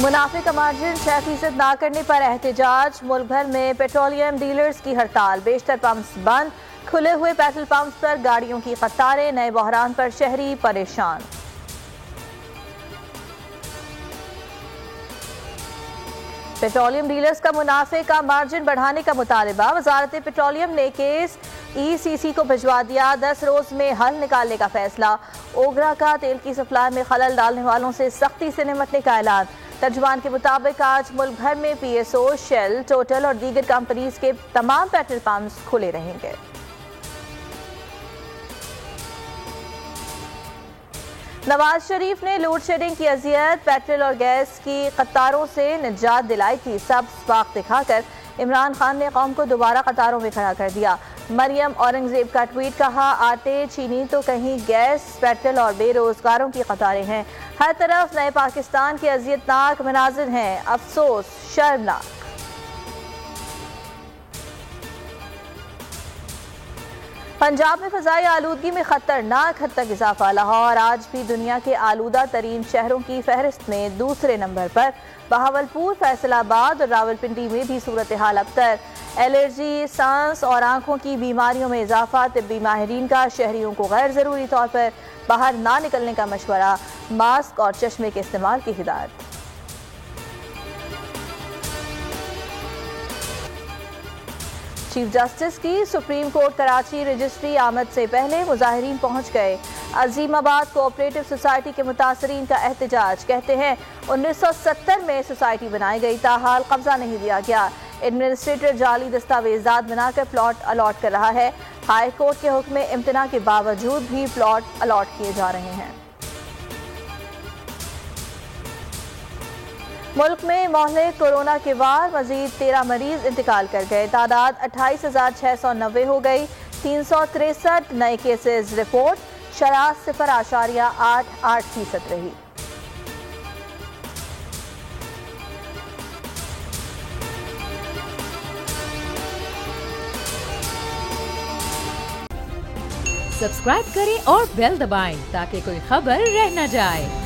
मुनाफे का मार्जिन 6% ना करने पर एहतजाज। मुल्क भर में पेट्रोलियम डीलर्स की हड़ताल, बेशतर पंप्स बंद। खुले हुए पेट्रोल पंप्स पर गाड़ियों की कतारें, नए बहरान पर शहरी परेशान। पेट्रोलियम डीलर्स का मुनाफे का मार्जिन बढ़ाने का मुतालबा। वजारत पेट्रोलियम ने केस ECC को भिजवा दिया। 10 रोज में हल निकालने का फैसला। ओगरा का तेल की सप्लाई में खलल डालने वालों से सख्ती से निपटने का ऐलान। तर्जुमान के मुताबिक आज मुल्क भर में PSO, शेल, टोटल और दीगर कंपनीज के तमाम पेट्रोल पंप्स खुले रहेंगे। नवाज शरीफ ने लोड शेडिंग की अजियत, पेट्रोल और गैस की कतारों से निजात दिलाई थी। सब स्पाक दिखाकर इमरान खान ने कौम को दोबारा कतारों में खड़ा कर दिया। मरियम औरंगजेब का ट्वीट, कहा आटे चीनी तो कहीं गैस, पेट्रोल और बेरोजगारों की कतारें हैं। हर तरफ नए पाकिस्तान के अजियतनाक मनाजिर हैं। अफसोस, शर्मनाक। पंजाब में फ़ज़ाई आलूदगी में खतरनाक हद तक इजाफा। लाहौर आज भी दुनिया के आलूदा तरीन शहरों की फहरिस्त में दूसरे नंबर पर। बहावलपुर, फैसलाबाद और रावलपिंडी में भी सूरत हाल अबतर। एलर्जी, सांस और आंखों की बीमारियों में इजाफा। तिब्बी माहिरीन का शहरियों को गैर ज़रूरी तौर पर बाहर ना निकलने का मशवरा। मास्क और चश्मे के इस्तेमाल की हिदायत। चीफ जस्टिस की सुप्रीम कोर्ट कराची रजिस्ट्री आमद से पहले मुजाहिरीन पहुंच गए। अजीमाबाद कोऑपरेटिव सोसाइटी के मुतासरीन का एहतजाज। कहते हैं 1970 में सोसाइटी बनाई गई, ताहाल कब्जा नहीं दिया गया। एडमिनिस्ट्रेटर जाली दस्तावेजात बनाकर प्लॉट अलॉट कर रहा है। हाई कोर्ट के हुक्म इम्तना के बावजूद भी प्लॉट अलॉट किए जा रहे हैं। मुल्क में मोहल्ले कोरोना के बाद मजीद 13 मरीज इंतकाल कर गए। तादाद 28,690 हो गई। 363 नए केसेस रिपोर्ट। शरह 0.88% रही। सब्सक्राइब करें और बेल दबाएं ताकि कोई खबर रह न जाए।